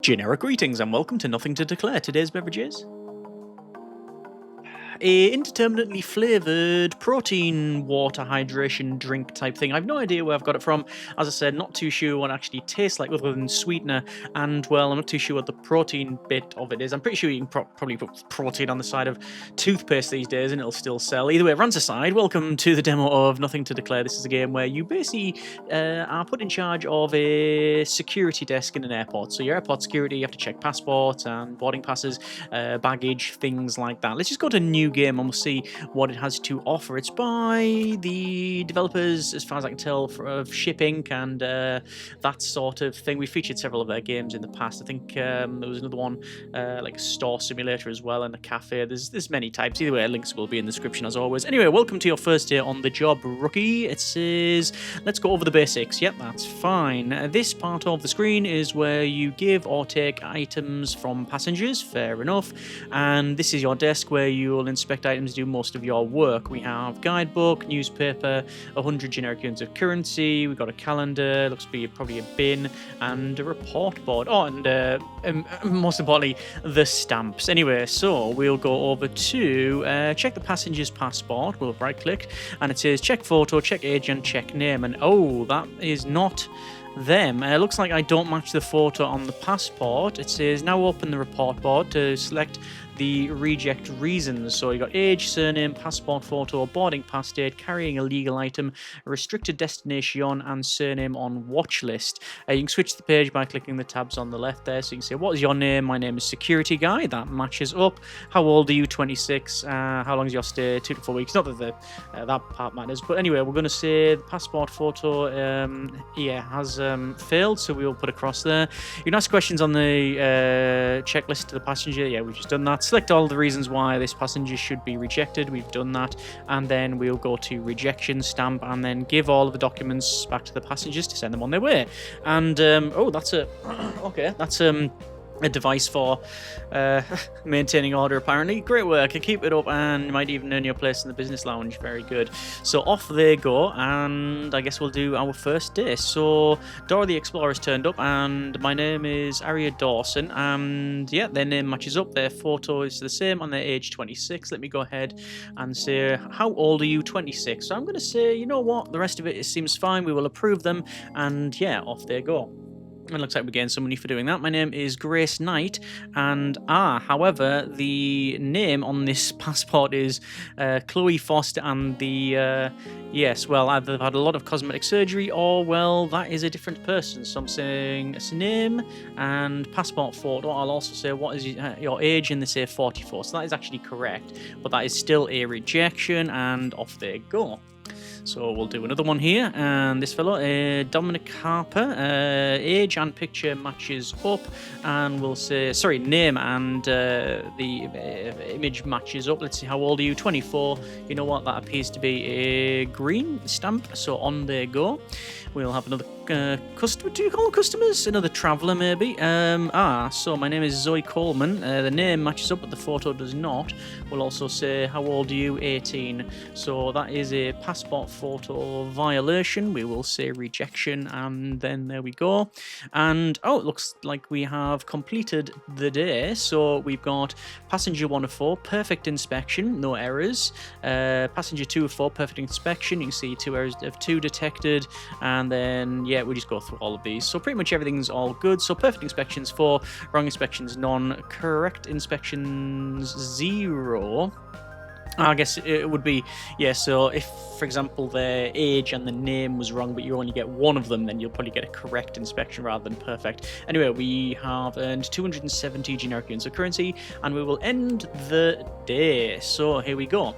Generic greetings and welcome to Nothing to Declare. Today's beverage is a indeterminately flavored protein water hydration drink type thing. I've no idea where I've got it from. As I said, not too sure what it actually tastes like other than sweetener, and well, I'm not too sure what the protein bit of it is. I'm pretty sure you can probably put protein on the side of toothpaste these days and it'll still sell. Either way, rants aside, welcome to the demo of Nothing to Declare. This is a game where you basically are put in charge of a security desk in an airport. So your airport security, you have to check passports and boarding passes, baggage, things like that. Let's just go to new game and we'll see what it has to offer. It's by the developers, as far as I can tell, of Shipping and that sort of thing. We featured several of their games in the past. I think there was another one like a store simulator as well and a cafe. There's many types. Either way, links will be in the description as always. Anyway, welcome to your first day on the job, rookie. It says, let's go over the basics. Yep, that's fine. This part of the screen is where you give or take items from passengers. Fair enough. And this is your desk where you'll inspect items, do most of your work. We have guidebook, newspaper, 100 generic units of currency. We've got a calendar, looks to be probably a bin, and a report board. Oh, and most importantly, the stamps. Anyway, so we'll go over to check the passenger's passport. We'll right click and it says check photo, check age, and check name. And oh, that is not them. Looks like I don't match the photo on the passport. It says now open the report board to select the reject reasons. So you got age, surname, passport photo, boarding pass date, carrying a legal item, restricted destination, and surname on watch list. You can switch the page by clicking the tabs on the left there. So you can say, what is your name? My name is Security Guy. That matches up. How old are you? 26. How long is your stay? 2 to 4 weeks. Not that that part matters. But anyway, we're going to say the passport photo has failed. So we will put a cross there. You can ask questions on the checklist to the passenger. Yeah, we've just done that. Select all the reasons why this passenger should be rejected. We've done that. And then we'll go to rejection stamp and then give all of the documents back to the passengers to send them on their way. And that's a device for maintaining order, apparently. Great work. Keep it up and you might even earn your place in the business lounge. Very good. So off they go, and I guess we'll do our first day. So Dora the Explorer's turned up, and my name is Aria Dawson, and yeah, their name matches up. Their photo is the same, and their age 26. Let me go ahead and say, how old are you? 26. So I'm going to say, you know what, the rest of it seems fine. We will approve them, and yeah, off they go. It looks like we're getting some money for doing that. My name is Grace Knight, and however, the name on this passport is Chloe Foster, and the yes, well, either they've had a lot of cosmetic surgery, or well, that is a different person. So I'm saying it's a name and passport photo. I'll also say what is your age, and they say 44. So that is actually correct, but that is still a rejection, and off they go. So we'll do another one here, and this fellow, Dominic Harper, age and picture matches up, and we'll say, sorry, name and the image matches up. Let's see, how old are you? 24. You know what, that appears to be a green stamp, so on they go. We'll have another customer. Do you call them customers? Another traveller, maybe. So my name is Zoe Coleman. The name matches up, but the photo does not. We'll also say, how old are you? 18. So that is a passport photo violation. We will say rejection, and then there we go. And it looks like we have completed the day. So we've got passenger 1 of 4, perfect inspection, no errors. Passenger 2 of 4, perfect inspection. You can see 2 errors of 2 detected, and then yeah, we just go through all of these. So pretty much everything's all good. So perfect inspections 4, wrong inspections none, correct inspections 0. I guess it would be, yeah, so if, for example, their age and the name was wrong, but you only get one of them, then you'll probably get a correct inspection rather than perfect. Anyway, we have earned 270 generic units of currency, and we will end the day. So here we go.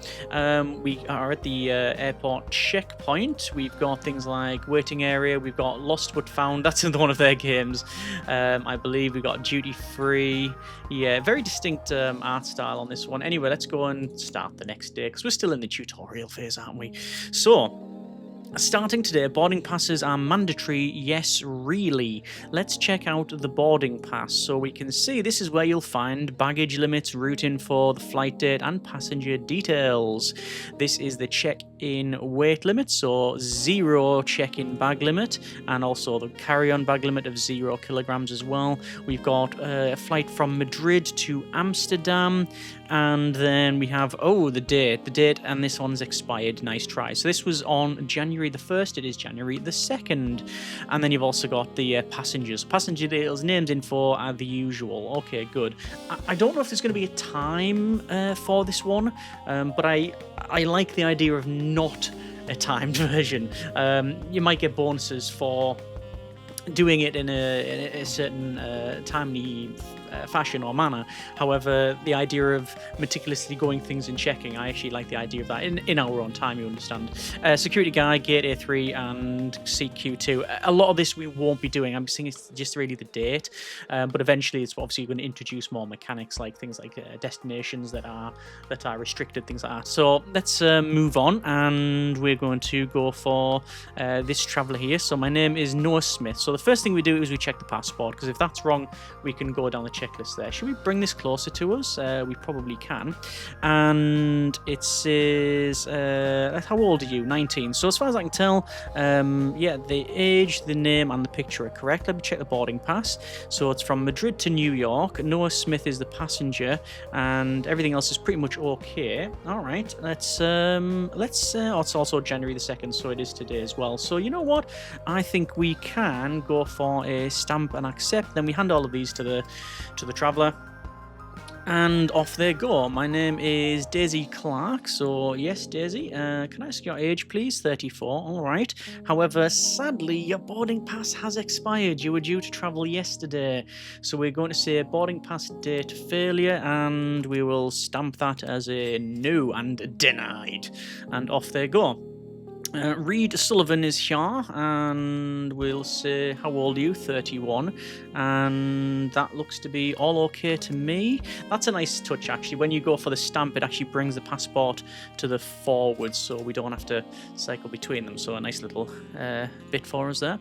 We are at the airport checkpoint. We've got things like waiting area. We've got lost but found. That's another one of their games. I believe we've got duty free. Yeah, very distinct art style on this one. Anyway, let's go and start the next day, because we're still in the tutorial phase, aren't we? So Starting today, boarding passes are mandatory. Yes, really. Let's check out the boarding pass. So we can see this is where you'll find baggage limits, route info, the flight date, and passenger details. This is the check-in weight limit, so 0 check-in bag limit, and also the carry-on bag limit of 0 kilograms as well. We've got a flight from Madrid to Amsterdam, and then we have, the date, and this one's expired. Nice try. So this was on January the 1st, it is January the 2nd. And then you've also got the passengers. Passenger details, names, info are the usual. Okay, good. I don't know if there's going to be a time for this one, but I like the idea of not a timed version. You might get bonuses for doing it in a certain timely fashion or manner. However, the idea of meticulously going things and checking, I actually like the idea of that in our own time, you understand. Security guide, gate A3 and seat Q2. A lot of this we won't be doing. I'm saying it's just really the date, but eventually it's obviously going to introduce more mechanics, like things like destinations that are restricted, things like that. So let's move on, and we're going to go for this traveller here. So my name is Noah Smith. So the first thing we do is we check the passport, because if that's wrong, we can go down the checklist there. Should we bring this closer to us? We probably can. And it says, how old are you? 19. So as far as I can tell, yeah, the age, the name, and the picture are correct. Let me check the boarding pass. So it's from Madrid to New York. Noah Smith is the passenger, and everything else is pretty much okay. All right, let's it's also January the 2nd, so it is today as well. So you know what? I think we can go for a stamp and accept. Then we hand all of these to the traveller, and off they go. My name is Daisy Clark, so yes, Daisy, can I ask your age, please? 34, all right. However, sadly, your boarding pass has expired. You were due to travel yesterday, so we're going to say boarding pass date failure, and we will stamp that as a no and denied, and off they go. Reed Sullivan is here, and we'll say, how old are you? 31, and that looks to be all okay to me. That's a nice touch, actually. When you go for the stamp, it actually brings the passport to the forward, so we don't have to cycle between them. So a nice little bit for us there.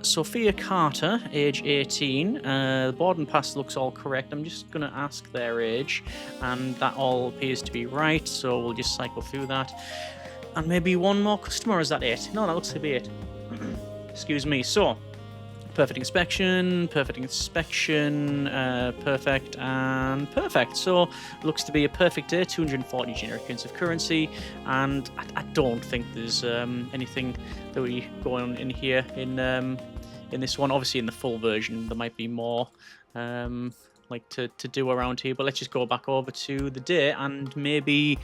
Sophia Carter, age 18. The boarding pass looks all correct. I'm just going to ask their age, and that all appears to be right, so we'll just cycle through that. And maybe one more customer, is that it? No, that looks to be it. Excuse me. So, perfect inspection, perfect, and perfect. So, looks to be a perfect day, 240 generic units of currency, and I don't think there's anything that we go on in here in this one. Obviously, in the full version, there might be more like to do around here, but let's just go back over to the day, and maybe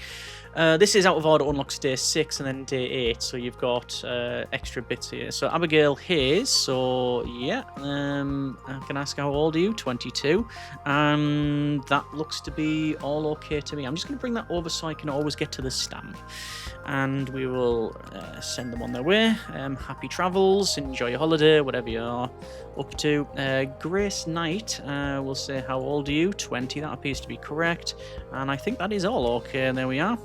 this is out of order, unlocks day 6 and then day 8, so you've got extra bits here. So Abigail Hayes, so yeah, I can ask how old are you? 22, and that looks to be all okay to me. I'm just going to bring that over so I can always get to the stamp, and we will send them on their way. Happy travels, enjoy your holiday, whatever you're up to. Grace Knight, we'll say, how old are you? 20, that appears to be correct, and I think that is all okay. And there we are.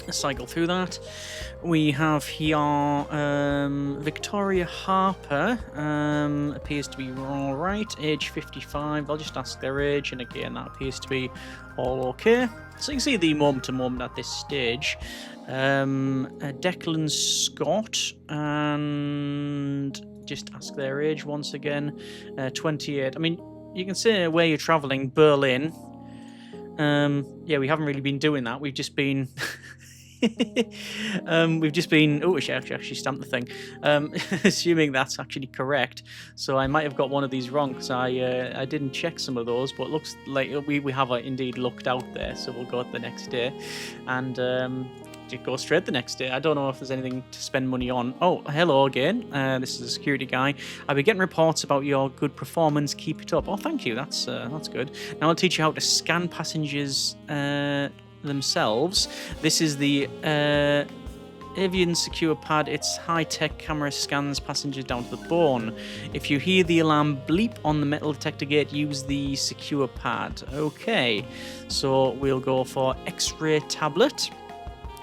Let's cycle through that. We have here Victoria Harper, appears to be all right, age 55. I'll just ask their age, and again, that appears to be all okay. So you can see the moment-to-moment at this stage. Declan Scott, and just ask their age once again. 28. I mean, you can say where you're traveling, Berlin. Yeah, we haven't really been doing that. We've just been... oh, she actually stamped the thing, assuming that's actually correct. So I might have got one of these wrong, because I didn't check some of those, but it looks like we have indeed looked out there. So we'll go at the next day, and just go straight the next day. I don't know if there's anything to spend money on. Oh, hello again. This is a security guy. I've been getting reports about your good performance. Keep it up. Oh, thank you. That's good. Now I'll teach you how to scan passengers themselves. This is the Avian Secure Pad. Its high-tech camera scans passengers down to the bone. If you hear the alarm bleep on the metal detector gate, use the Secure Pad. Okay, so we'll go for X-ray tablet.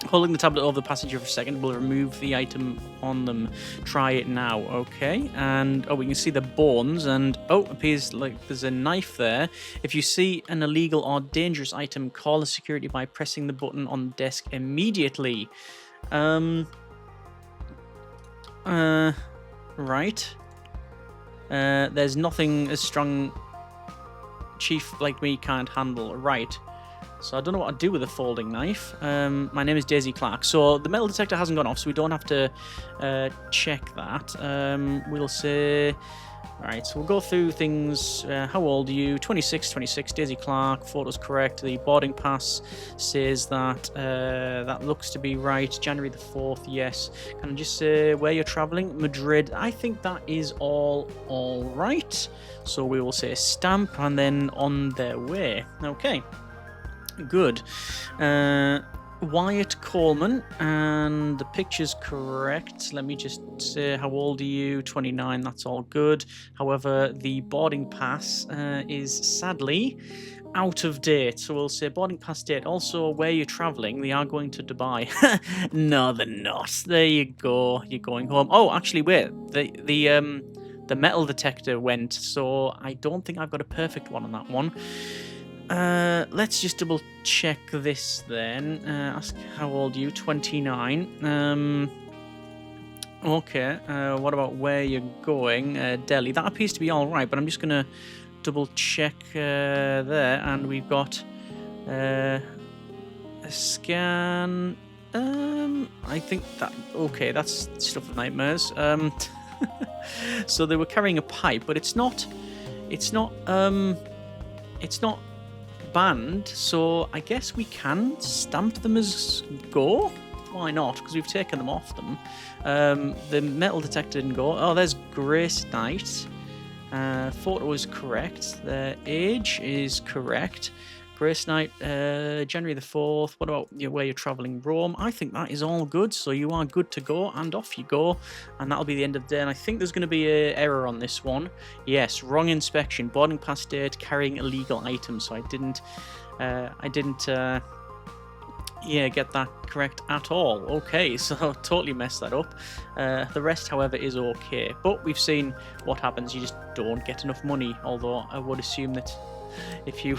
Holding the tablet over the passenger for a second will remove the item on them. Try it now. Okay. And, we can see the bones. And, appears like there's a knife there. If you see an illegal or dangerous item, call the security by pressing the button on the desk immediately. Right. There's nothing as strong chief like me can't handle. Right. So I don't know what to do with a folding knife. My name is Daisy Clark. So the metal detector hasn't gone off, so we don't have to check that. We'll say... Right, so we'll go through things. How old are you? 26, Daisy Clark. Photo's correct. The boarding pass says that that looks to be right. January the 4th, yes. Can I just say where you're traveling? Madrid. I think that is all right. So we will say stamp and then on their way. Okay. Good. Wyatt Coleman, and the picture's correct. Let me just say, how old are you? 29, that's all good. However, the boarding pass is sadly out of date. So we'll say boarding pass date. Also, where you're traveling, they are going to Dubai. No, they're not. There you go. You're going home. Oh, actually, wait. The metal detector went, so I don't think I've got a perfect one on that one. Let's just double check this then. Ask how old are you? 29. Okay. What about where you're going? Delhi. That appears to be all right, but I'm just gonna double check there, and we've got a scan. I think that okay. That's stuff of nightmares. So they were carrying a pipe, but it's not banned, so I guess we can stamp them as go. Why not? Because we've taken them off them. The metal detector didn't go. Oh, there's Grace Knight. Photo is correct. The age is correct. Grace Knight, January the 4th. What about where you're traveling? Rome. I think that is all good. So you are good to go, and off you go. And that'll be the end of the day. And I think there's going to be an error on this one. Yes, wrong inspection. Boarding pass date, carrying illegal items. So I didn't get that correct at all. Okay, so totally messed that up. The rest, however, is okay. But we've seen what happens. You just don't get enough money. Although I would assume that if you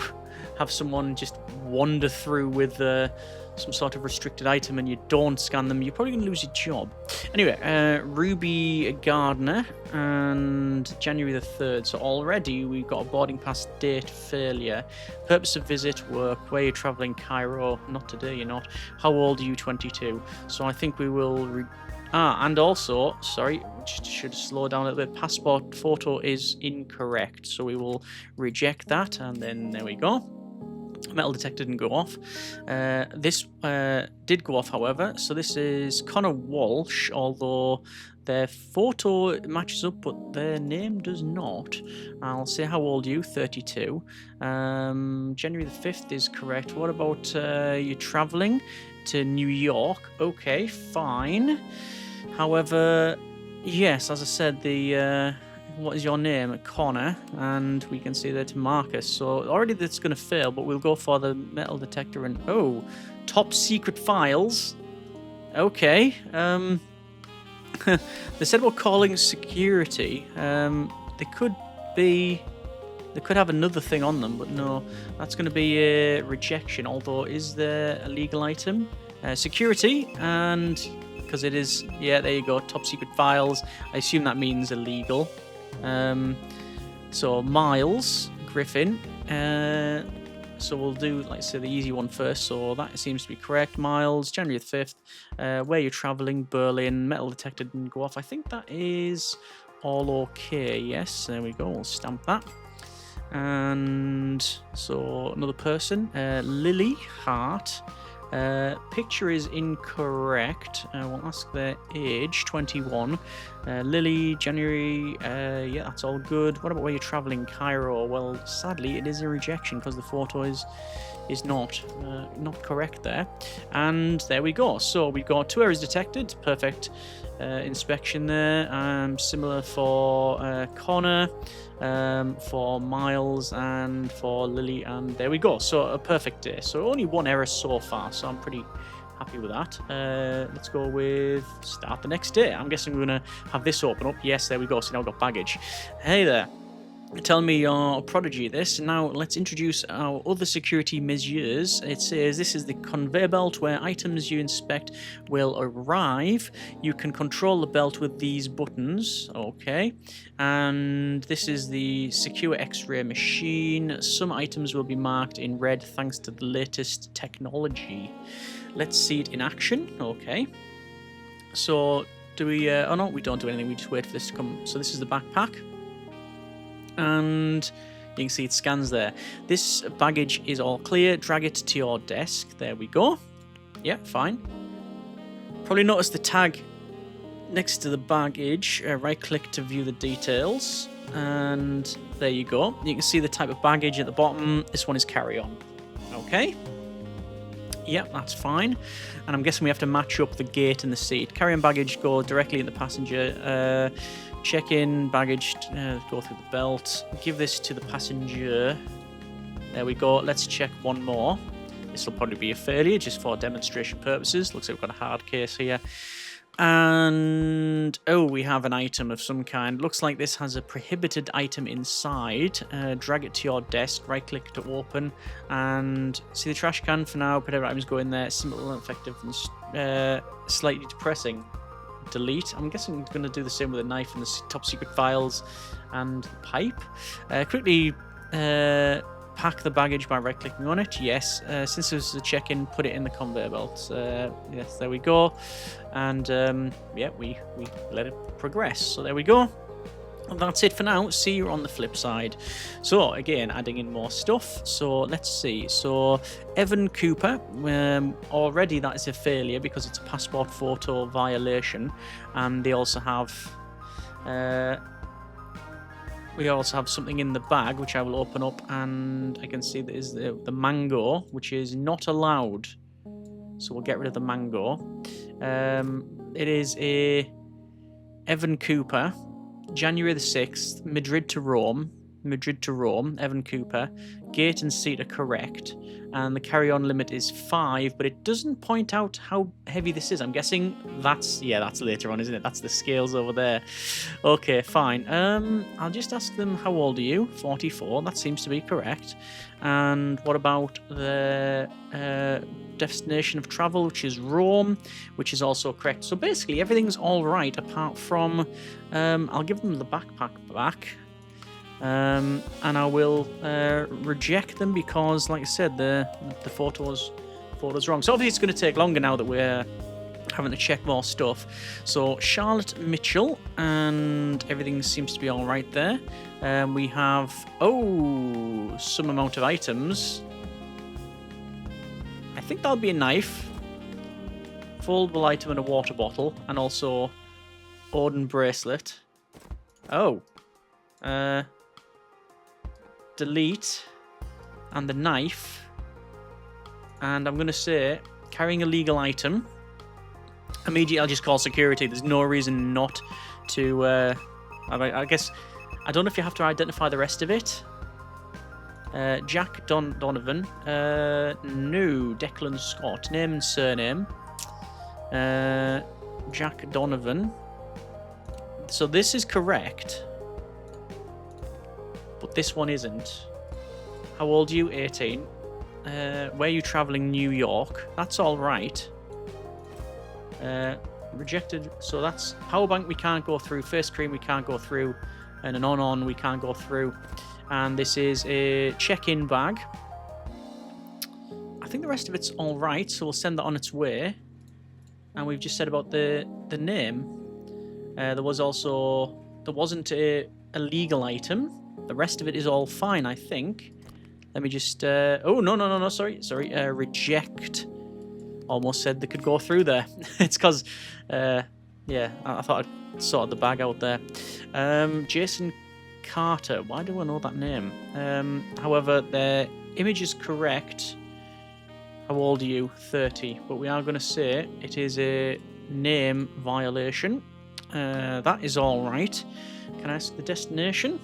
have someone just wander through with some sort of restricted item and you don't scan them, you're probably going to lose your job. Anyway, Ruby Gardner and January the 3rd. So already we've got a boarding pass date failure. Purpose of visit, work, where you're traveling, Cairo. Not today, you're not. How old are you? 22. So I think we will... and also, sorry, should slow down a little bit. Passport photo is incorrect. So we will reject that, and then there we go. Metal detector didn't go off. This did go off, however. So this is Connor Walsh, although their photo matches up, but their name does not. I'll say, how old are you? 32. January the 5th is correct. What about you traveling to New York? Okay, fine. However, yes, as I said, the... what is your name? Connor, and we can see there to Marcus. So already that's going to fail, but we'll go for the metal detector and top secret files. Okay. They said we're calling security. They could have another thing on them, but no, that's going to be a rejection. Although, is there a legal item? Security, and because it is, yeah, there you go. Top secret files. I assume that means illegal. So Miles Griffin. So we'll do, like, say, the easy one first. So that seems to be correct. Miles, January 5th. Where you're traveling, Berlin. Metal detector didn't go off. I think that is all okay. Yes, there we go. We'll stamp that. And so another person, Lily Hart. Picture is incorrect. We'll ask their age, 21. Lily, January, yeah, that's all good. What about where you're traveling, Cairo? Well, sadly, it is a rejection because the photo is not correct there. And there we go. So we've got 2 errors detected. Perfect inspection there. Similar for Connor, for Miles, and for Lily, and there we go. So a perfect day. So only 1 error so far. So I'm pretty Happy with that. Let's go with start the next day. I'm guessing we're going to have this open up. Yes, there we go. So now we've got baggage. Hey there. Tell me you're a prodigy at this. Now let's introduce our other security measures. It says this is the conveyor belt where items you inspect will arrive. You can control the belt with these buttons. Okay. And this is the secure X-ray machine. Some items will be marked in red thanks to the latest technology. Let's see it in action. Okay. So do we... oh no, we don't do anything. We just wait for this to come. So this is the backpack. And you can see it scans there. This baggage is all clear. Drag it to your desk. There we go. Yeah, fine. Probably notice the tag next to the baggage. Right click to view the details. And there you go. You can see the type of baggage at the bottom. This one is carry-on. Okay. Yep, that's fine. And I'm guessing we have to match up the gate and the seat. Carry-on baggage go directly in the passenger. Check-in baggage, go through the belt. Give this to the passenger. There we go. Let's check one more. This will probably be a failure just for demonstration purposes. Looks like we've got a hard case here. And, oh, we have an item of some kind. Looks like this has a prohibited item inside. Drag it to your desk. Right-click to open. And see the trash can for now. Whatever items go in there. Simple and effective and slightly depressing. Delete. I'm guessing we're going to do the same with a knife and the top secret files and the pipe. Quickly pack the baggage by right clicking on it. Yes. Since this is a check-in, put it in the conveyor belt. Yes, there we go. And yeah, we let it progress. So there we go. And that's it for now. See you on the flip side. So again, adding in more stuff. So let's see. So Evan Cooper, already that is a failure because it's a passport photo violation. And they also have we also have something in the bag which I will open up, and I can see that is the mango, which is not allowed. So we'll get rid of the mango. It is a Evan Cooper. January the 6th, Madrid to Rome, Evan Cooper. Gate and seat are correct, and the carry-on limit is 5, but it doesn't point out how heavy this is. I'm guessing that's later on, isn't it? That's the scales over there. Okay, fine. I'll just ask them, how old are you? 44, that seems to be correct. And what about the destination of travel, which is Rome, which is also correct. So basically everything's all right apart from I'll give them the backpack back, and I will reject them because, like I said, the photo's wrong. So obviously it's going to take longer now that we're having to check more stuff. So Charlotte Mitchell, and everything seems to be all right there. We have some amount of items. I think that'll be a knife, foldable item, and a water bottle, and also Odin bracelet. Delete, and the knife. And I'm going to say carrying a legal item. Immediately I'll just call security. There's no reason not to... I guess... I don't know if you have to identify the rest of it. Jack Donovan. No. Declan Scott. Name and surname. Jack Donovan. So this is correct. But this one isn't. How old are you? 18. Where are you traveling? New York. That's all right. Rejected. So that's powerbank we can't go through. Face cream we can't go through. And an on we can't go through. And this is a check-in bag. I think the rest of it's all right, so we'll send that on its way. And we've just said about the name. There wasn't a legal item. The rest of it is all fine, I think. Let me just... no, sorry. Reject. Almost said they could go through there. It's because... yeah, I thought I'd sorted the bag out there. Jason Carter. Why do I know that name? However, the image is correct. How old are you? 30. But we are going to say it is a name violation. That is all right. Can I ask the destination?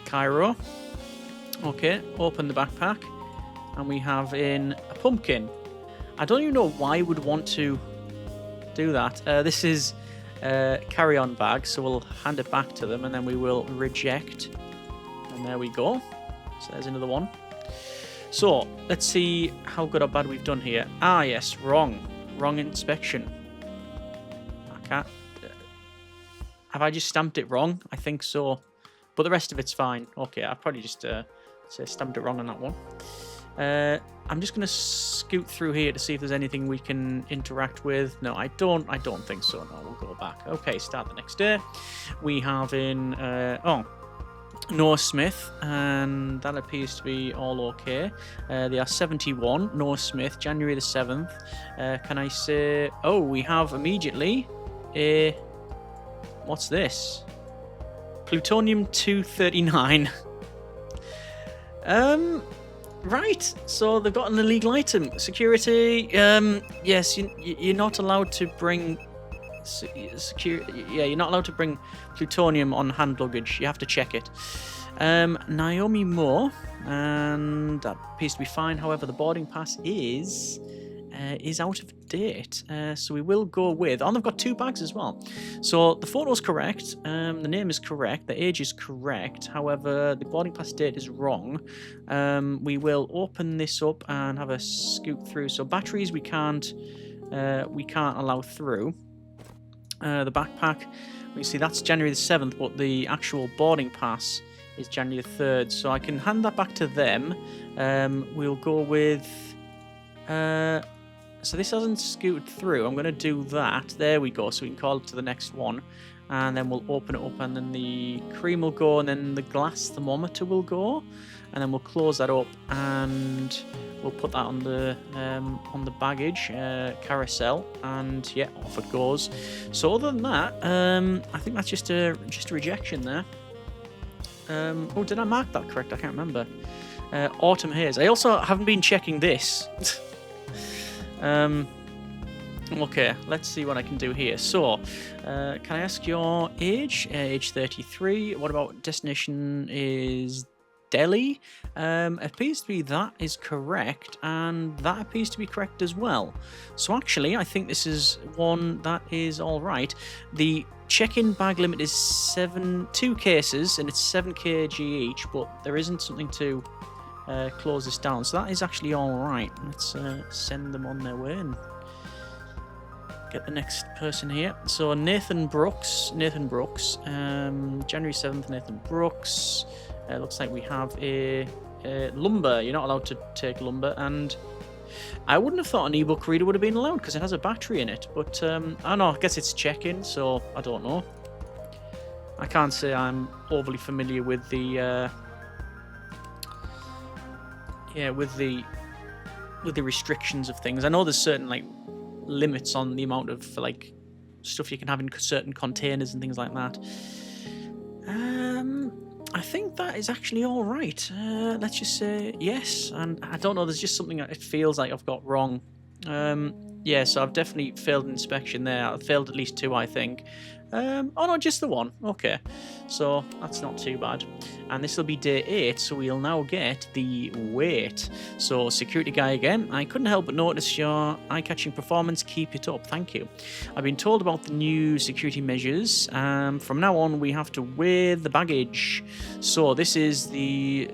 Cairo. Okay, open the backpack. And we have in a pumpkin. I don't even know why I would want to do that. This is carry-on bag, so we'll hand it back to them and then we will reject. And there we go. So there's another one. So let's see how good or bad we've done here. Ah, yes, wrong inspection. I can't. Have I just stamped it wrong? I think so, but the rest of it's fine. Okay, I've probably just stamped it wrong on that one. I'm just gonna scoot through here to see if there's anything we can interact with. No, I don't think so. No, we'll go back. Okay, start the next day. We have in Noah Smith, and that appears to be all okay. They are 71. Noah Smith, January the 7th. Can I say? Oh, we have immediately a. What's this? Plutonium 239. Right, so they've got an illegal item. Security, yes, you're not allowed to bring you're not allowed to bring plutonium on hand luggage. You have to check it. Naomi Moore, and that appears to be fine. However, the boarding pass is out of date. So we will go with... Oh, they've got 2 bags as well. So the photo's correct. The name is correct. The age is correct. However, the boarding pass date is wrong. We will open this up and have a scoot through. So batteries we can't allow through. The backpack, we see that's January the 7th, but the actual boarding pass is January the 3rd. So I can hand that back to them. We'll go with... So this hasn't scooted through. I'm going to do that. There we go. So we can call it to the next one. And then we'll open it up and then the cream will go and then the glass thermometer will go. And then we'll close that up and we'll put that on the baggage carousel. And yeah, off it goes. So other than that, I think that's just a rejection there. Oh, did I mark that correct? I can't remember. Autumn haze. I also haven't been checking this. Okay, let's see what I can do here. So, can I ask your age? Age 33. What about destination is Delhi? Appears to be that is correct, and that appears to be correct as well. So actually, I think this is one that is all right. The check-in bag limit is 2 cases, and it's 7 kg each, but there isn't something to close this down, so that is actually all right. Let's send them on their way and get the next person here. So Nathan Brooks, January 7th, Nathan Brooks. Looks like we have a lumber. You're not allowed to take lumber, and I wouldn't have thought an ebook reader would have been allowed because it has a battery in it, but I don't know, I guess it's check-in, so I don't know. I can't say I'm overly familiar with the with the restrictions of things. I know there's certain like limits on the amount of like stuff you can have in certain containers and things like that. I think that is actually all right. Let's just say yes. And I don't know, there's just something that it feels like I've got wrong. Yeah, so I've definitely failed an inspection there. I've failed at least 2, I think. Oh no, just the 1. Okay, so that's not too bad. And this will be day 8, so we'll now get the weight. So security guy again, I couldn't help but notice your eye-catching performance. Keep it up, thank you. I've been told about the new security measures. From now on, we have to weigh the baggage. So this is the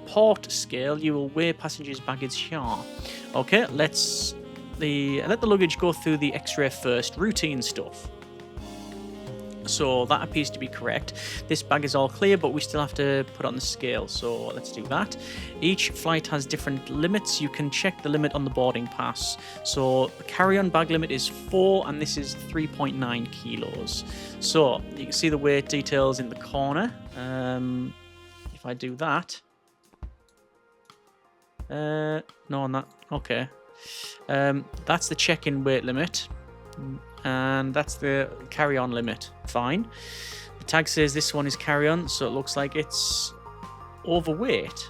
port scale. You will weigh passengers' baggage here. Okay, let the luggage go through the X-ray first. Routine stuff. So that appears to be correct. This bag is all clear, but we still have to put on the scale, so let's do that. Each flight has different limits. You can check the limit on the boarding pass. So the carry-on bag limit is 4, and this is 3.9 kilos. So you can see the weight details in the corner. If I do that... no, not... Okay. That's the check-in weight limit. And that's the carry-on limit. Fine. The tag says this one is carry-on, so it looks like it's overweight.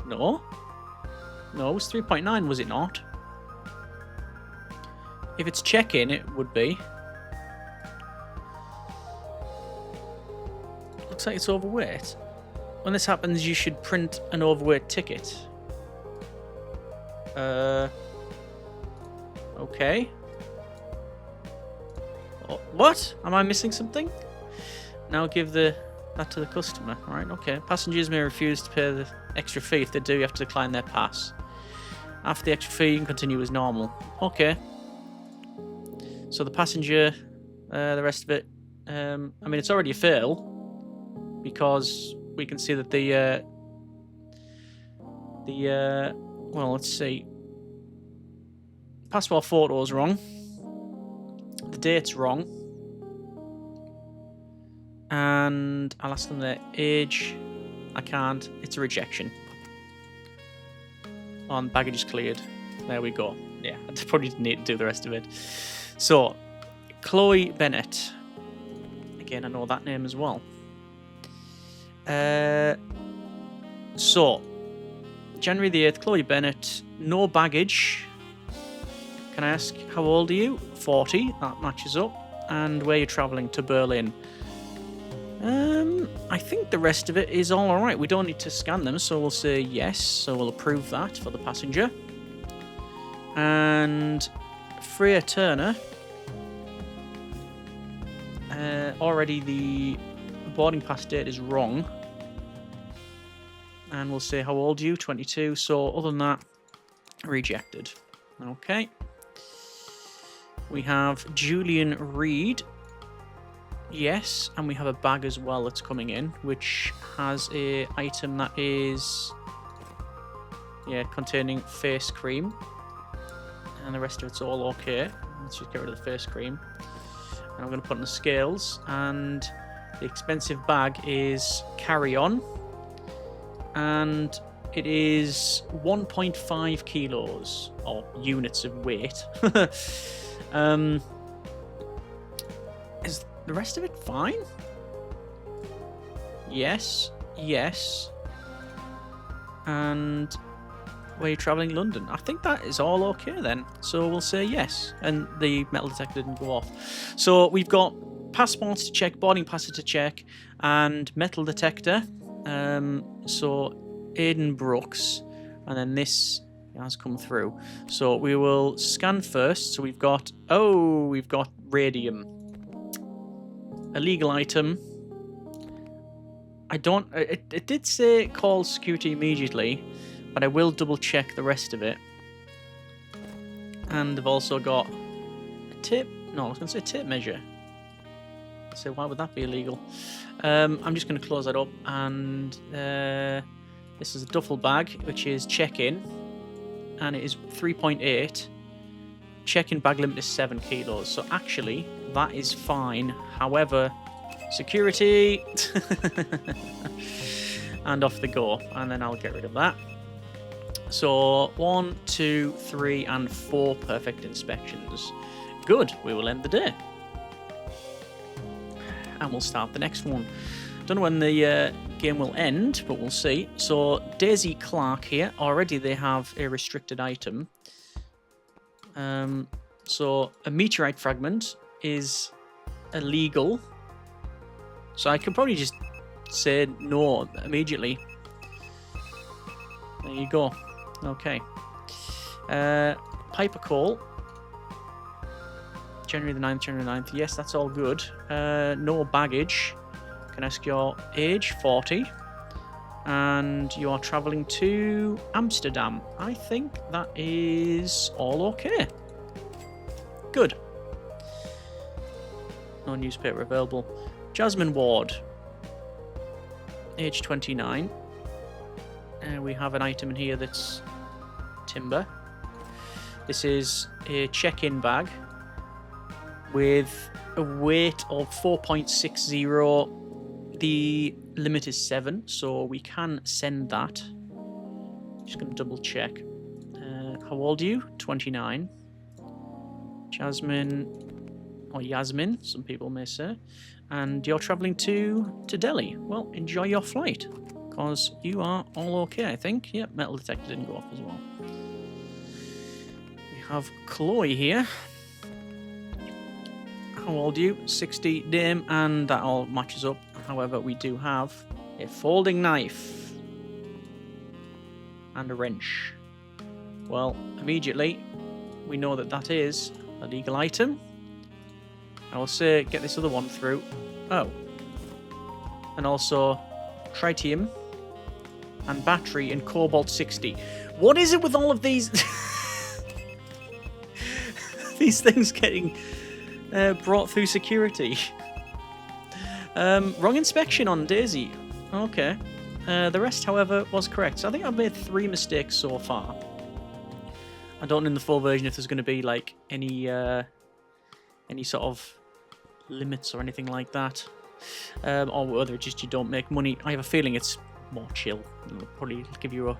No. No, it was 3.9, was it not? If it's check-in, it would be. Looks like it's overweight. when this happens, you should print an overweight ticket. Okay. Oh, what? Am I missing something? Now give that to the customer. Alright, okay. Passengers may refuse to pay the extra fee. If they do, you have to decline their pass. After the extra fee, you can continue as normal. Okay. So the passenger, the rest of it, I mean, it's already a fail because we can see that well, let's see. Passport photo is wrong. The date's wrong. And I'll ask them their age. I can't. It's a rejection. On baggage is cleared. There we go. Yeah, I probably didn't need to do the rest of it. So, Chloe Bennett. Again, I know that name as well. So, January the 8th, Chloe Bennett. No baggage. Can I ask, how old are you? 40. That matches up. And where you're travelling? To Berlin. I think the rest of it is all alright. We don't need to scan them, so we'll say yes. So we'll approve that for the passenger. And Freya Turner. Already the boarding pass date is wrong. And we'll say how old are you? 22. So other than that, rejected. Okay. We have Julian Reed. Yes, and we have a bag as well that's coming in, which has a item that is, yeah, containing face cream. And the rest of it's all okay. Let's just get rid of the face cream. And I'm going to put on the scales. And the expensive bag is carry-on. And it is 1.5 kilos, or units of weight. Is the rest of it fine? Yes, yes. And where you're travelling, London. I think that is all okay then. So we'll say yes. And the metal detector didn't go off. So we've got passports to check, boarding passes to check, and metal detector. So Aidan Brooks, and then this has come through. So we will scan first. So we've got radium. Illegal item. I don't... It did say call security immediately, but I will double check the rest of it. And they've also got a tape... No, I was going to say tape measure. So why would that be illegal? I'm just going to close that up. And this is a duffel bag, which is check-in. And it is 3.8. Check-in bag limit is 7 kilos. So actually, that is fine. However, security. And off they go. And then I'll get rid of that. So 1, 2, 3, and 4 perfect inspections. Good. We will end the day. And we'll start the next one. Don't know when the game will end, but we'll see. So Daisy Clark here. Already they have a restricted item. So a meteorite fragment is illegal. So I could probably just say no immediately. There you go. Okay. Piper Cole. January the 9th. Yes, that's all good. No baggage. Can I ask your age? 40. And you are travelling to Amsterdam. I think that is all okay. Good. No newspaper available. Jasmine Ward. Age 29. We have an item in here that's timber. This is a check-in bag with a weight of 4.60. The limit is 7, so we can send that. Just going to double check. How old are you? 29. Jasmine, or Yasmin, some people may say. And you're travelling to Delhi. Well, enjoy your flight, because you are all okay, I think. Yep, metal detector didn't go off as well. We have Chloe here. How old are you? 60, dame, and that all matches up. However, we do have a folding knife, and a wrench. Well, immediately we know that that is a legal item. I will say get this other one through. Oh. And also tritium and battery and cobalt 60. What is it with all of these these things getting brought through security? Wrong inspection on Daisy. Okay. The rest, however, was correct. So I think I've made 3 mistakes so far. I don't know in the full version if there's going to be like any sort of limits or anything like that, or whether it's just you don't make money. I have a feeling it's more chill. It'll probably give you a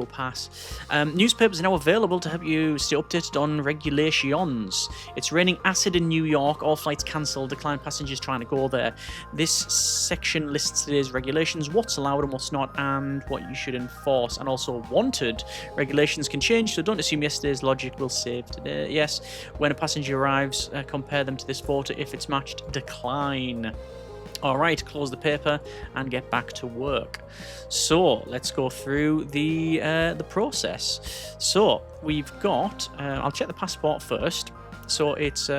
pass. Newspapers are now available to help you stay updated on regulations. It's raining acid in New York. All flights cancelled. Decline passengers trying to go there. This section lists today's regulations, what's allowed and what's not, and what you should enforce. And also wanted. Regulations can change, so don't assume yesterday's logic will save today. Yes, when a passenger arrives, compare them to this photo. If it's matched, decline. Alright, close the paper and get back to work. So, let's go through the process. So, we've got... I'll check the passport first. So, it's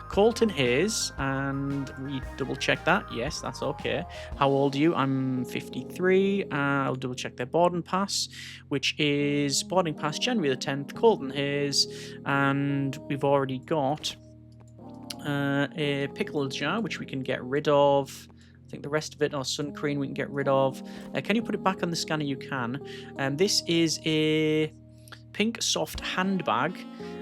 Colton Hayes, and we double check that. Yes, that's okay. How old are you? I'm 53. I'll double check their boarding pass, which is boarding pass January the 10th, Colton Hayes, and we've already got... a pickle jar, which we can get rid of. I think the rest of it, or sun cream, we can get rid of. Can you put it back on the scanner? You can. This is a pink soft handbag,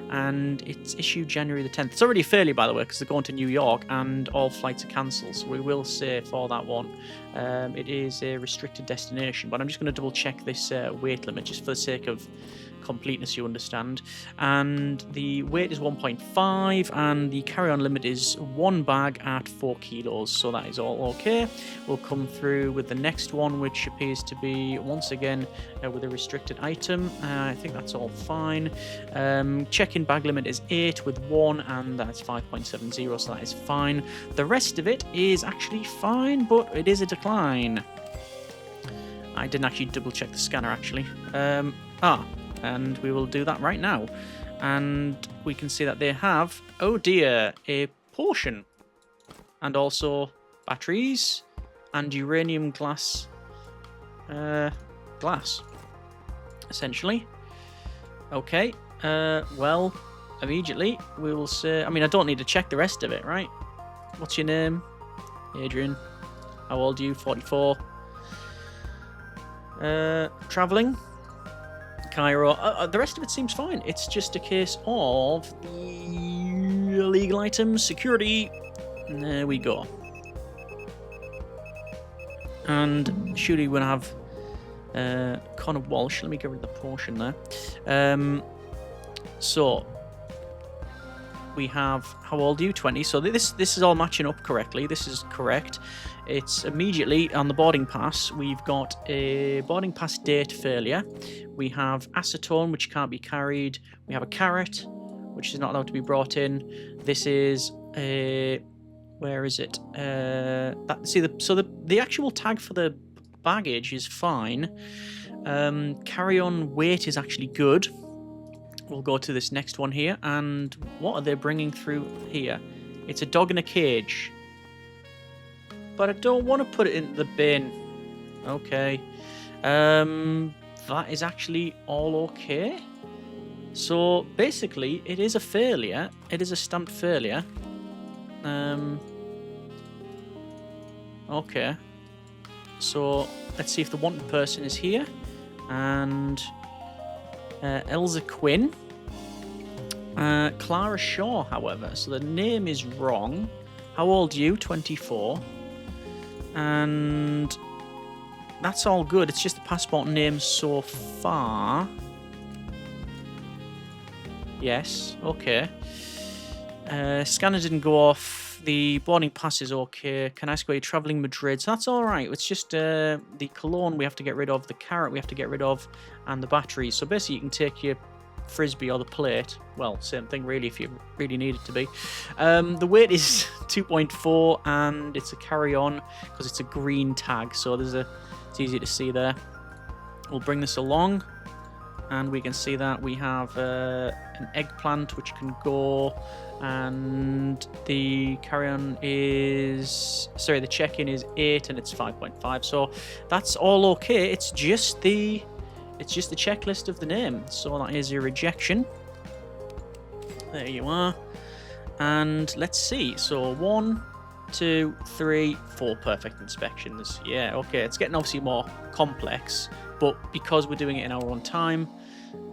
and it's issued January the 10th. It's already a failure, by the way, because they're going to New York, and all flights are cancelled. So we will say for that one, it is a restricted destination. But I'm just going to double check this weight limit, just for the sake of completeness, you understand. And the weight is 1.5, and the carry-on limit is 1 bag at 4 kilos, so that is all okay. We'll come through with the next one, which appears to be once again with a restricted item. I think that's all fine. Check-in bag limit is 8 with 1, and that's 5.70, so that is fine. The rest of it is actually fine, but it is a decline. I didn't actually double check the scanner actually. And we will do that right now. And we can see that they have, oh dear, a potion. And also batteries and uranium glass, essentially. Okay, well, immediately we will say, I mean, I don't need to check the rest of it, right? What's your name? Adrian. How old are you? 44. Traveling. Cairo. The rest of it seems fine. It's just a case of the illegal items, security. And there we go. And surely we're going to have Connor Walsh. Let me get rid of the portion there. So we have, how old are you? 20. So this is all matching up correctly. This is correct. It's immediately on the boarding pass. We've got a boarding pass date failure. We have acetone, which can't be carried. We have a carrot, which is not allowed to be brought in. This is a... Where is it? The actual tag for the baggage is fine. Carry-on weight is actually good. We'll go to this next one here. And what are they bringing through here? It's a dog in a cage. But I don't want to put it in the bin. Okay. That is actually all okay. So basically, it is a failure. It is a stamped failure. Okay. So let's see if the wanted person is here. And Elsa Quinn. Clara Shaw, however. So the name is wrong. How old are you? 24. And that's all good. It's just the passport name so far. Yes, okay. Scanner didn't go off. The boarding pass is okay. Can I ask where you're traveling? Madrid. So that's all right. It's just the cologne we have to get rid of, the carrot we have to get rid of, and the batteries. So basically you can take your frisbee or the plate. Well, same thing really if you really need it to be. The weight is 2.4 and it's a carry-on because it's a green tag, so it's easy to see there. We'll bring this along and we can see that we have an eggplant which can go, and the carry-on is... sorry, the check-in is 8 and it's 5.5, so that's all okay. It's just the checklist of the name, so that is your rejection. There you are. And let's see, so 1, 2, 3, 4 perfect inspections. Yeah, okay, it's getting obviously more complex, but because we're doing it in our own time,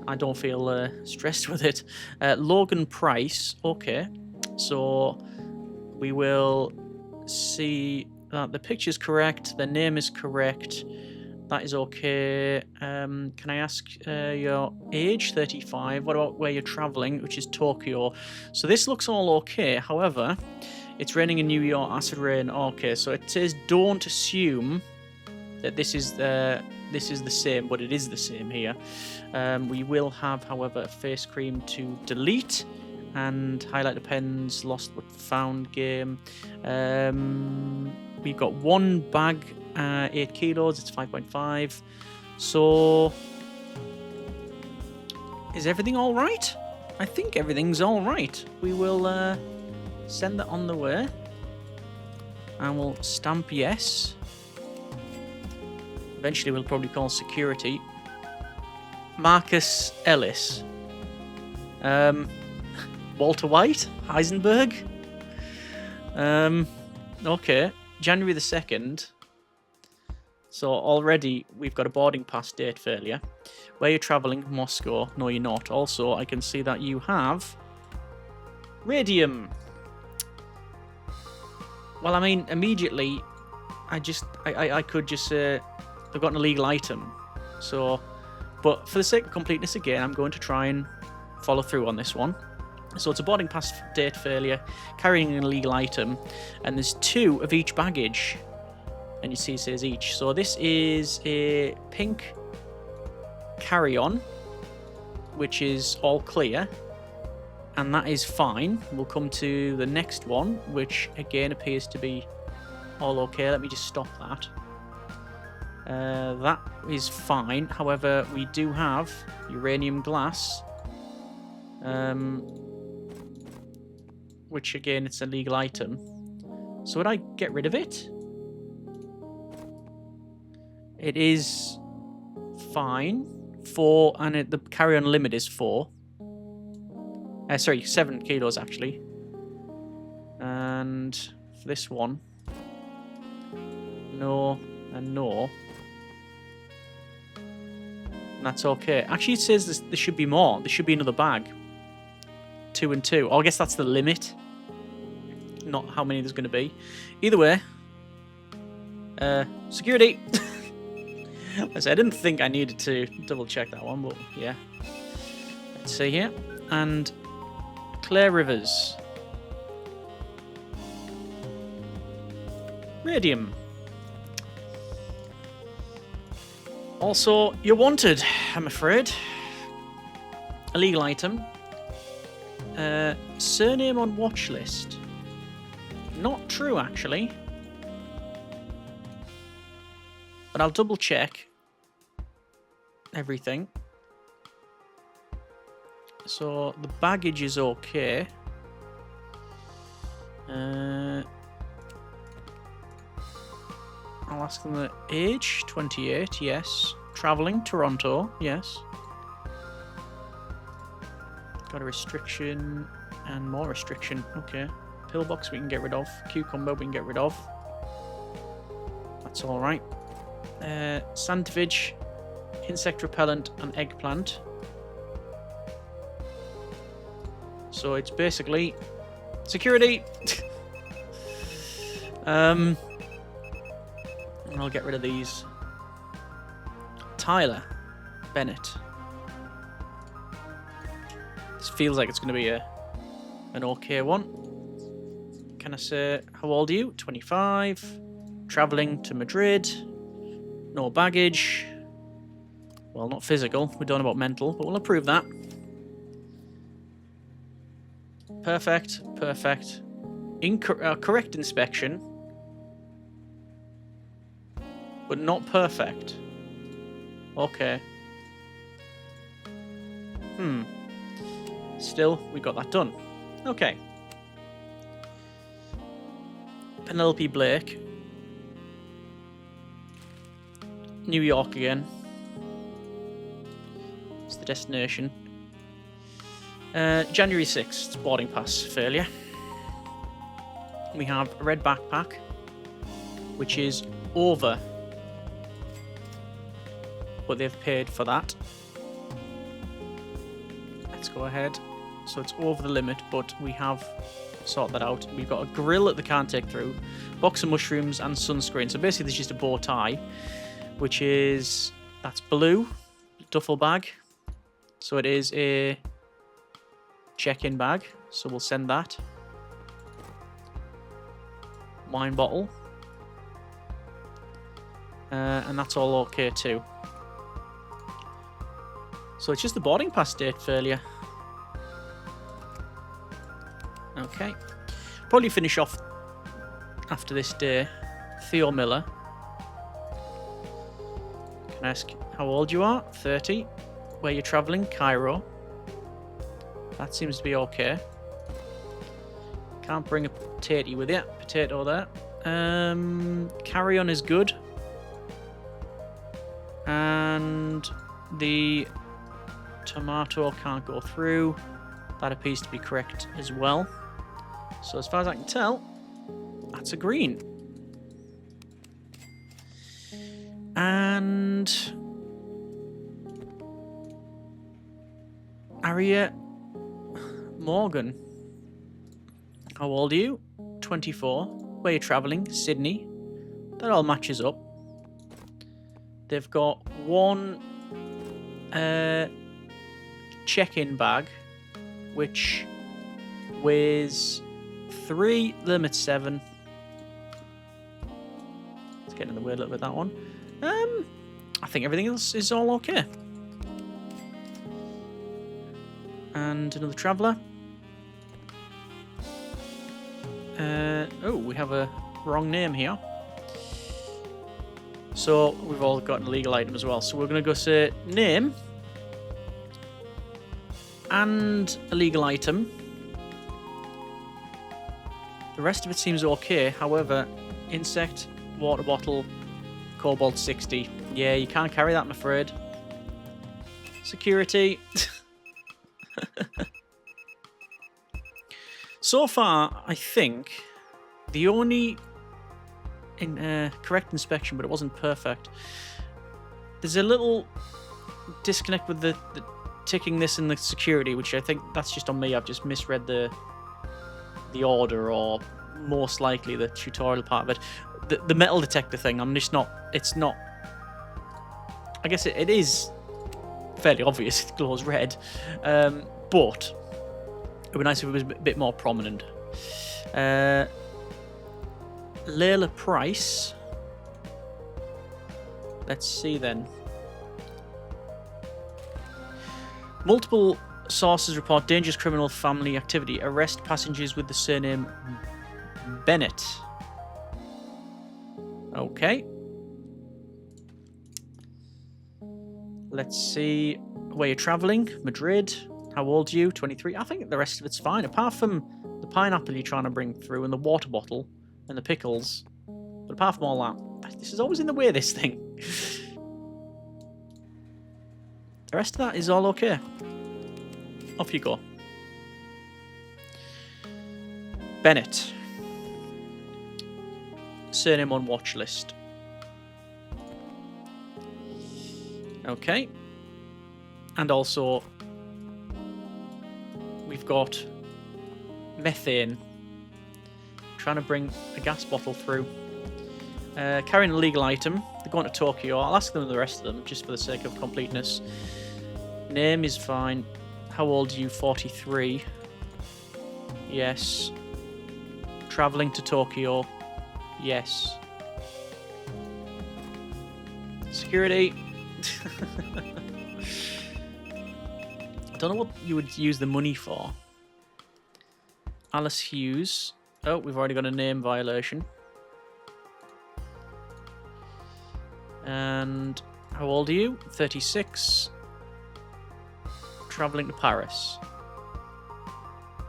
I don't feel stressed with it. Logan Price, okay, so we will see that the picture's correct, the name is correct, that is okay. Can I ask your age? 35. What about where you're traveling, which is Tokyo? So this looks all okay, however, it's raining in New York, acid rain. Okay, so it says don't assume that this is the same, but it is the same here. We will have, however, a face cream to delete and highlight the pens, lost but found game. We've got one bag, 8 kilos, it's 5.5. So, is everything all right? I think everything's all right. We will send that on the way and we'll stamp yes. Eventually we'll probably call security. Marcus Ellis. Walter White? Heisenberg? Okay. January the 2nd. So already we've got a boarding pass date failure. Where you're travelling? Moscow. No, you're not. Also, I can see that you have radium. Well, I mean, immediately, I could just say I've got an illegal item. So, but for the sake of completeness, again, I'm going to try and follow through on this one. So it's a boarding pass date failure, carrying an illegal item, and there's 2 of each baggage. And you see it says each. So this is a pink carry-on, which is all clear. And that is fine. We'll come to the next one, which again appears to be all okay. Let me just stop that. That is fine. However, we do have uranium glass, which again, it's a legal item. So would I get rid of it? It is fine. 4, and the carry-on limit is 4. Sorry, 7 kilos actually. And for this one, no and no. And that's okay. Actually, it says there should be more. There should be another bag. 2 and 2. Oh, I guess that's the limit. Not how many there's going to be. Either way. Security. I didn't think I needed to double check that one, but yeah. Let's see here. And Claire Rivers. Radium. Also, you're wanted, I'm afraid. Illegal item. Surname on watch list. Not true, actually. But I'll double check everything. So the baggage is okay. I'll ask them the age. 28, yes. Traveling, Toronto, yes. Got a restriction and more restriction. Okay. Pillbox we can get rid of. Cucumber we can get rid of. That's alright. Sandvich, insect repellent, and eggplant. So it's basically security. And I'll get rid of these. Tyler Bennett. This feels like it's going to be an okay one. Can I say, how old are you? 25. Traveling to Madrid. No baggage. Well, not physical. We don't know about mental, but we'll approve that. Perfect. Perfect. Correct inspection. But not perfect. Okay. Still, we got that done. Okay. Penelope Blake. New York again. It's the destination. January 6th, boarding pass failure. We have a red backpack, which is over, but they've paid for that. Let's go ahead. So it's over the limit, but we have sorted that out. We've got a grill that they can't take through, box of mushrooms, and sunscreen. So basically, there's just a bow tie, which is, that's blue, duffel bag. So it is a check-in bag, so we'll send that. Wine bottle. And that's all okay too. So it's just the boarding pass date failure. Okay. Probably finish off after this day. Theo Miller. Can I ask how old you are? 30. Where you're travelling? Cairo. That seems to be okay. Can't bring a potato with you. Potato there. Carry on is good. And the tomato can't go through. That appears to be correct as well. So as far as I can tell, that's a green. And Harriet Morgan. How old are you? 24. Where are you travelling? Sydney. That all matches up. They've got one check-in bag, which weighs 3, limit 7. Let's get in the way a little bit, that one. I think everything else is all okay. And another traveller. Oh, we have a wrong name here. So we've all got an illegal item as well. So we're going to go say name and illegal item. The rest of it seems okay. However, insect, water bottle, cobalt 60. Yeah, you can't carry that, I'm afraid. Security. So far, I think the only correct inspection, but it wasn't perfect. There's a little disconnect with the ticking this and the security, which I think that's just on me. I've just misread the order, or most likely the tutorial part of it. The metal detector thing, I'm just not. It's not. I guess it is fairly obvious. It glows red, but it would be nice if it was a bit more prominent. Layla Price. Let's see then. Multiple sources report dangerous criminal family activity. Arrest passengers with the surname Bennett. Okay. Let's see where you're travelling. Madrid. How old are you? 23. I think the rest of it's fine, apart from the pineapple you're trying to bring through and the water bottle and the pickles. But apart from all that, this is always in the way, this thing. The rest of that is all okay. Off you go. Bennett. Surname on watch list. Okay. And also, we've got methane. Trying to bring a gas bottle through. Carrying an illegal item. They're going to Tokyo. I'll ask them the rest of them, just for the sake of completeness. Name is fine. How old are you? 43. Yes. Travelling to Tokyo. Yes. Security. I don't know what you would use the money for. Alice Hughes. Oh, we've already got a name violation. And how old are you? 36. Travelling to Paris.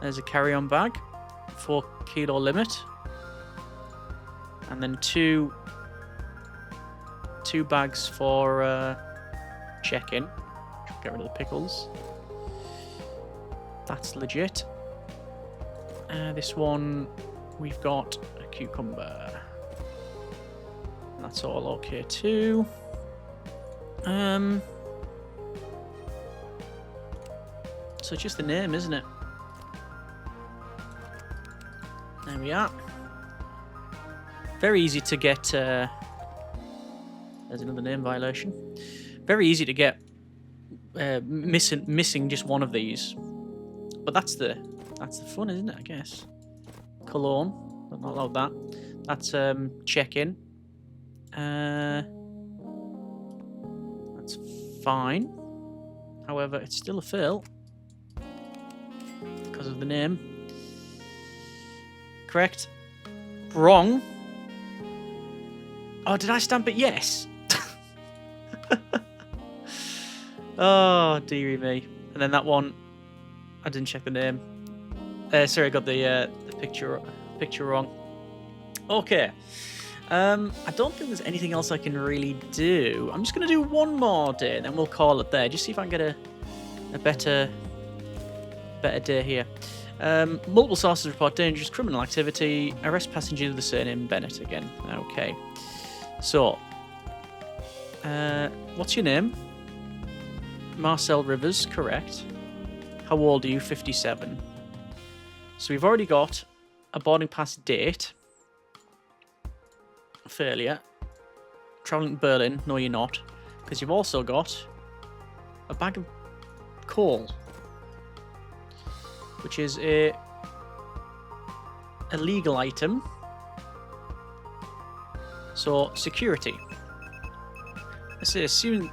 There's a carry-on bag. 4 kilo limit. And then two bags for check-in. Get rid of the pickles. That's legit. This one, we've got a cucumber. That's all okay too. So it's just the name, isn't it? There we are. Very easy to get. There's another name violation. Very easy to get missing just one of these. But that's the fun, isn't it? I guess. Cologne. I'm not allowed that. That's check-in. That's fine. However, it's still a fail because of the name. Correct. Wrong. Oh, did I stamp it? Yes. Oh, dearie me. And then that one, I didn't check the name. Sorry, I got the picture wrong. Okay. I don't think there's anything else I can really do. I'm just going to do one more day, and then we'll call it there. Just see if I can get a better day here. Multiple sources report dangerous criminal activity. Arrest passenger with the surname Bennett again. Okay. So, what's your name? Marcel Rivers, correct. How old are you? 57. So we've already got a boarding pass date. Failure. Travelling to Berlin. No, you're not. Because you've also got a bag of coal. Which is a legal item. So, security. I say, as soon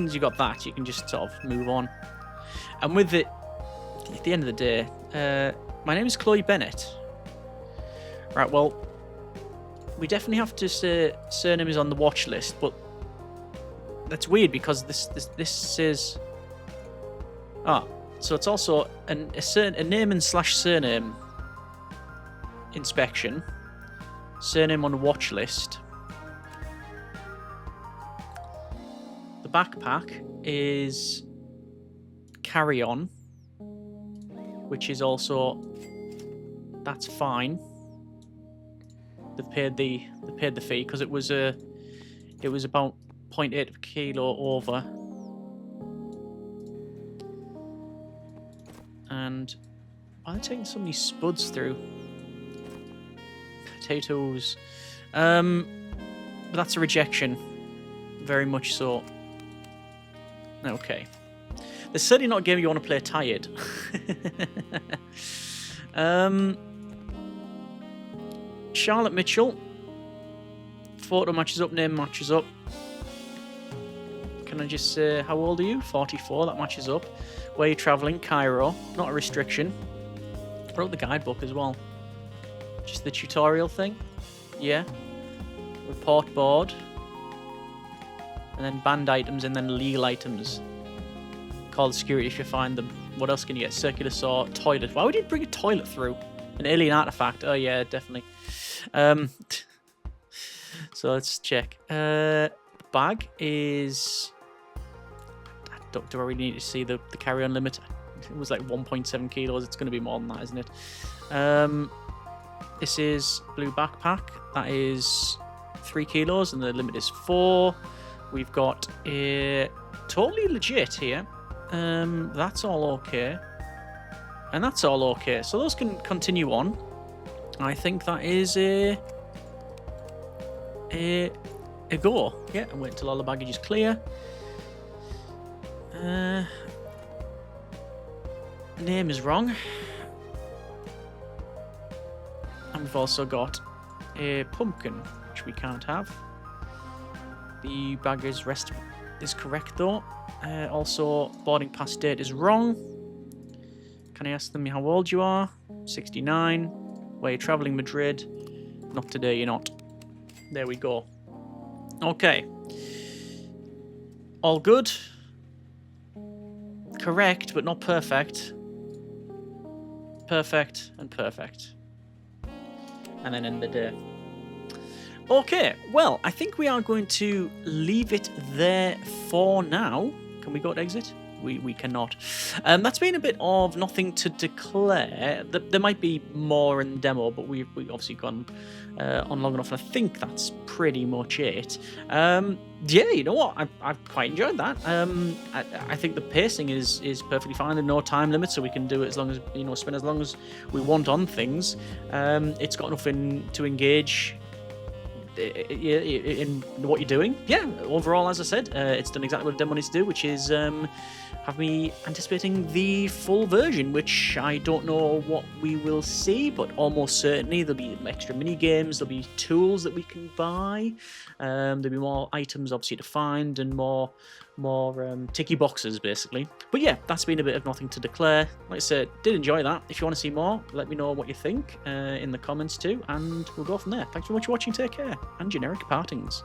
as you got that, you can just sort of move on. And with it, at the end of the day, my name is Chloe Bennett. Right, well, we definitely have to say surname is on the watch list, but that's weird because this says... so it's also a name and slash surname inspection. Surname on the watch list. The backpack is carry on, which is also, that's fine. They've paid the fee because it was about 0.8 kilo over. And why are they taking so many spuds through? Potatoes. But that's a rejection. Very much so. Okay. There's certainly not a game you want to play tired. Charlotte Mitchell. Photo matches up, name matches up. Can I just say, how old are you? 44, that matches up. Where are you travelling? Cairo. Not a restriction. Wrote the guidebook as well. Just the tutorial thing. Yeah. Report board. And then banned items and then legal items. Call the security if you find them. What else can you get? Circular saw, toilet. Why would you bring a toilet through? An alien artifact. Oh yeah, definitely. So let's check. Bag is... Do I really need to see the carry-on limit? It was like 1.7 kilos. It's going to be more than that, isn't it? This is blue backpack. That is 3 kilos, and the limit is 4. We've got a totally legit here. That's all okay. And that's all okay. So those can continue on. I think that is a go. Yeah, and wait until all the baggage is clear. Name is wrong. And we've also got a pumpkin, which we can't have. The baggage rest is correct though. Also, boarding pass date is wrong. Can I ask them how old you are? 69. Where you're traveling, Madrid? Not today, you're not. There we go. Okay. All good. Correct, but not perfect. Perfect and perfect. And then end the day. Okay, well, I think we are going to leave it there for now. Can we go to exit? We cannot. That's been a bit of nothing to declare. There might be more in the demo, but we've obviously gone on long enough, and I think that's pretty much it. Yeah, you know what? I've quite enjoyed that. I think the pacing is perfectly fine. There's no time limit, so we can do it as long as, you know, spend as long as we want on things. It's got enough to engage in what you're doing. Yeah, overall, as I said, it's done exactly what the demo needs to do, which is have me anticipating the full version, which I don't know what we will see, but almost certainly there'll be extra mini games, there'll be tools that we can buy, there'll be more items obviously to find, and more ticky boxes basically. But yeah, that's been a bit of nothing to declare. Like I said, did enjoy that. If you want to see more, let me know what you think in the comments too, and we'll go from there. Thanks very much for watching, take care, and generic partings.